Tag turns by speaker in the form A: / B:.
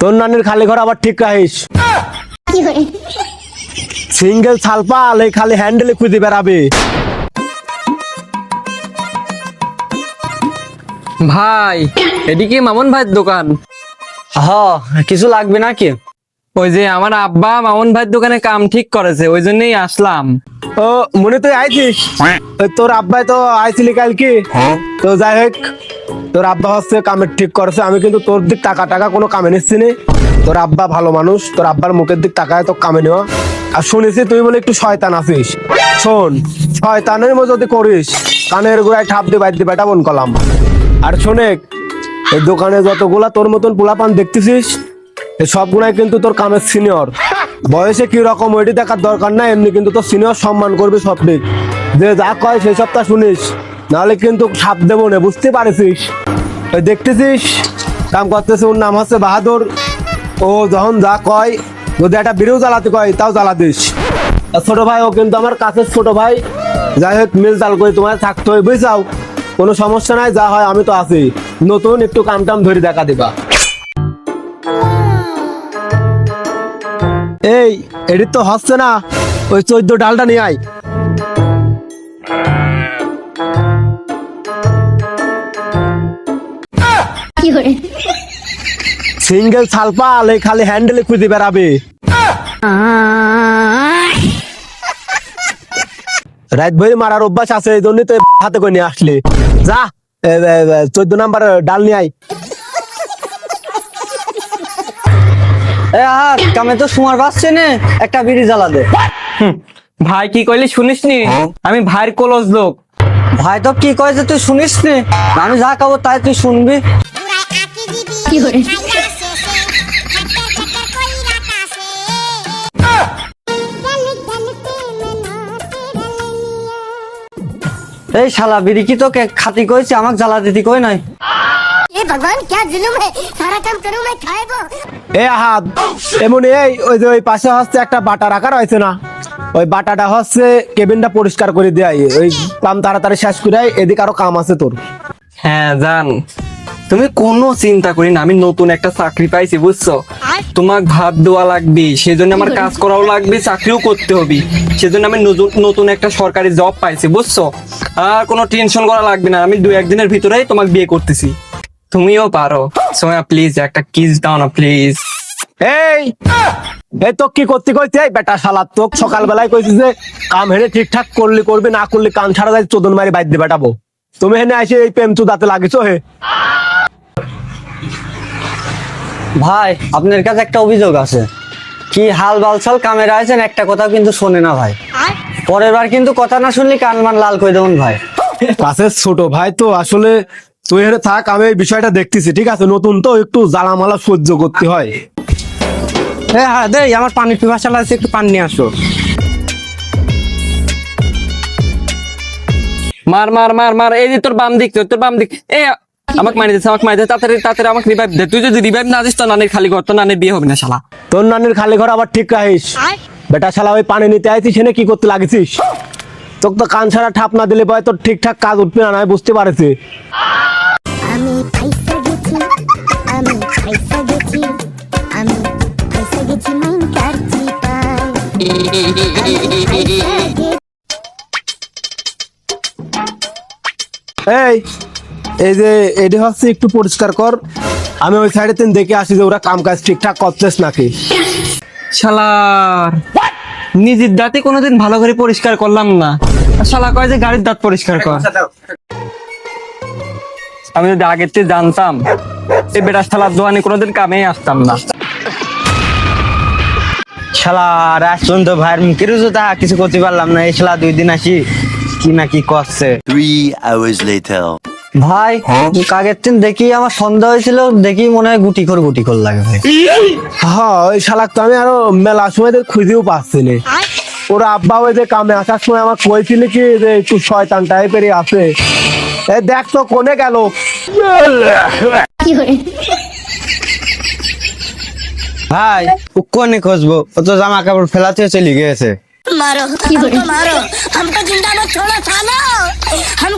A: তোর নানির খালি ঘর আবার ঠিক রাখিস। সিঙ্গেল ছালপাল এই খালি হ্যান্ডেলে খুঁজে বেড়াবে।
B: ভাই এদিকে মামুন ভাইয়ের দোকান?
C: হ, কিছু লাগবে নাকি?
B: ওই যে আমার আব্বা মামুন ভাইয়ের দোকানে কাম ঠিক করেছে, ওই জন্যই আসলাম।
A: ও মনে তুই আইছিস? ওই তোর আব্বাই তো আইছিলি কালকে। তো যাই হোক, তোর আব্বা হচ্ছে কামের ঠিক করেছে। আমি কিন্তু তোর দিক টাকা কোনো কামে নিচ্ছি নি। তোর আব্বা ভালো মানুষ, তোর আব্বার মুখের দিক তাকায় তো কামে নেওয়া। আর শুনেছি তুই বলে একটু শয়তান আছিস। শোন, শয়তানের মতো যদি করিস কানের গোড়ায় ঠাপ দিয়ে বাইর দিয়ে বেটা বন কলাম। আর শোনে, এই দোকানে যতগুলা তোর মতন পোলাপান দেখতেছিস এই সবগুলাই কিন্তু তোর কামের সিনিয়র। বয়সে কি রকম ওইটি দেখার দরকার নাই, এমনি কিন্তু তোর সিনিয়র সম্মান করবে সব দিক। যে যা কয় সেই সবটা শুনিস, নাহলে কিন্তু সাপ দেবো না, বুঝতে পারিস? ওই দেখতেছিস কাম করতেছে, ওর নাম হচ্ছে বাহাদুর। ও যখন যা কয়, যদি একটা বিড়িও জ্বালাতে কয় তাও জ্বালা দিস। আর ছোট ভাই, ও কিন্তু আমার কাছের ছোট ভাই। যাই হোক, মিল তাল করে তোমার থাকতে হয়, বুঝছাও? কোনো সমস্যা নাই, যা হয় আমি তো আছি। নতুন একটু কাম টাম ধরে দেখা দিবা। এই এডিট তো হচ্ছে না, ওই 14 ডালটা নিয়ে আয়। সিঙ্গেল ছালপাল এই খালি হ্যান্ডেলে খুঁজে বেড়াবে। রাত ভরি মারার অভ্যাস আছে, এই জন্যই তো হাতে করে নিয়ে আসলে। যা 14 নাম্বার ডাল নিয়ে আয়।
C: কামে তো সময় পাচ্ছে না, একটা বিড়ি জ্বালা দে।
B: ভাই কি কইলি শুনিস নি? আমি ভাইয়ের ক্লোজ লোক।
C: ভাই তো কি কয়েছে তুই শুনিস নি? আমি যা খাবো তাই তুই শুনবি। এই শালা বিড়ি কি তোকে খাতি কইছে, আমাকে জ্বালা দিতি কই নাই।
D: भगवान क्या जुलुम है, सारा काम करूं मैं खाएगा।
A: এ আহাদ, এমন এই ওই যে ওই পাশে হচ্ছে একটা বাটা রাখা রয়েছে না, ওই বাটাটা হচ্ছে কেবিনটা পরিষ্কার করে দেয়। ওই কাম তাড়াতাড়ি শেষ করে এদিকে আরো কাম আছে তোর।
B: হ্যাঁ জান, তুমি কোনো চিন্তা করি না, আমি নতুন একটা চাকরি পাইছি বুঝছো। তোমাক ভাত দেওয়া লাগবে, সেজন্য আমার কাজ করাও লাগবে, চাকরিও করতে হবে। সেজন্য আমি নতুন একটা সরকারি জব পাইছি বুঝছো। আর কোনো টেনশন করা লাগবে না, আমি 2-1 দিনের ভিতরেই তোমাকে বিয়ে করতেছি। তুমিও পারো। সোয়া প্লিজ একটা কিস দাও না প্লিজ।
A: এই এই তো কি করতে কইতে, এই বেটা শালা তো সকালবেলায় কইছিস যে কাম হেনে ঠিকঠাক করলি করবি, না করলি কান ছাড়া যায় চোদন মারি বাইর দিয়ে বেটাবো। তুমি হেনে এসে এই প্রেম চুদাতে লাগিছো হে।
C: ভাই আপনার কাছে একটা অভিযোগ আছে। কি হাল বালছাল কামেরা আছেন, একটা কথা কিন্তু শোনে না ভাই। পরের বার কিন্তু কথা না শুনলি কান মান লাল করে দেবেন ভাই।
A: কাছের ছোট ভাই তো, আসলে তুই হেনে থাক, আমি এই বিষয়টা দেখতেছি, ঠিক আছে? নতুন তো একটু জ্বালামালা সহ্য করতে হয়।
C: হ্যাঁ দে, আমার পানি পিপাসা লাগছে, একটু পানি নিয়ে আসো।
B: মার মার মার মার, এই যে তোর বাম দিক, তোর বাম দিক। এ আমাকে মারি দিচ্ছে, তাড়াতাড়ি তাড়াতাড়ি আমাকে রিভাইভ দে। তুই যদি রিভাইভ না দিস তো নানির খালি ঘর, তো নানির বিয়ে হবে না শালা।
A: তোর নানির খালি ঘর আবার ঠিক রাখিস। বেটা শালা ওই পানি নিতে আইছিস, হেনে কি করতে লাগিছিস? তোকে তো কান ছাড়া ঠাপ না দিলে পরে তোর ঠিকঠাক কাজ উঠবে না, আমি বুঝতে পারছি।
D: আমি পয়সা গেছি, আমি পয়সা গেছি, আমি পয়সা গেছি মাইন কাটছি
A: এই এই যে এটি হচ্ছে একটু পরিষ্কার কর, আমি ওই সাইডে তিন দেখে আসি যে ওরা কাম কাজ ঠিকঠাক করতেছ নাকি।
B: শালার নিজের দাঁতে কোনোদিন ভালো করে পরিষ্কার করলাম না, আর শালা কয় যে গাড়ির দাঁত পরিষ্কার কর। আমি যদি আগের থেকে জানতাম এই বেটা শালার দোকানে কোনোদিন কামেই আসতাম না।
C: শালা রাষ্ট্রন তো ভাইয়ের মুখের তা কিছু করতে পারলাম না। এই শালা 2 দিন আসি কি না কি করছে।
E: 3 hours later.
C: ভাই কাগের দিন দেখি আমার সন্দেহ হয়েছিল, দেখি মনে হয় গুটি খোর লাগে ভাই।
A: হ্যাঁ ওই শালাক তো আমি আরো মেলা সময় খুঁজেও পাচ্ছি না। ওরা আব্বা ওই যে কামে আসার সময় আমার কইছিল কি যে একটু শয়তান টাইপেরই আছে। এই দেখ তো কোনে গেল।
C: ভাই কোনে খুঁজবো, ও তো জামা কাপড় ফেলাতে চলে গিয়েছে।
D: मारो हमको जिंदा मत छोड़ो सालो। हम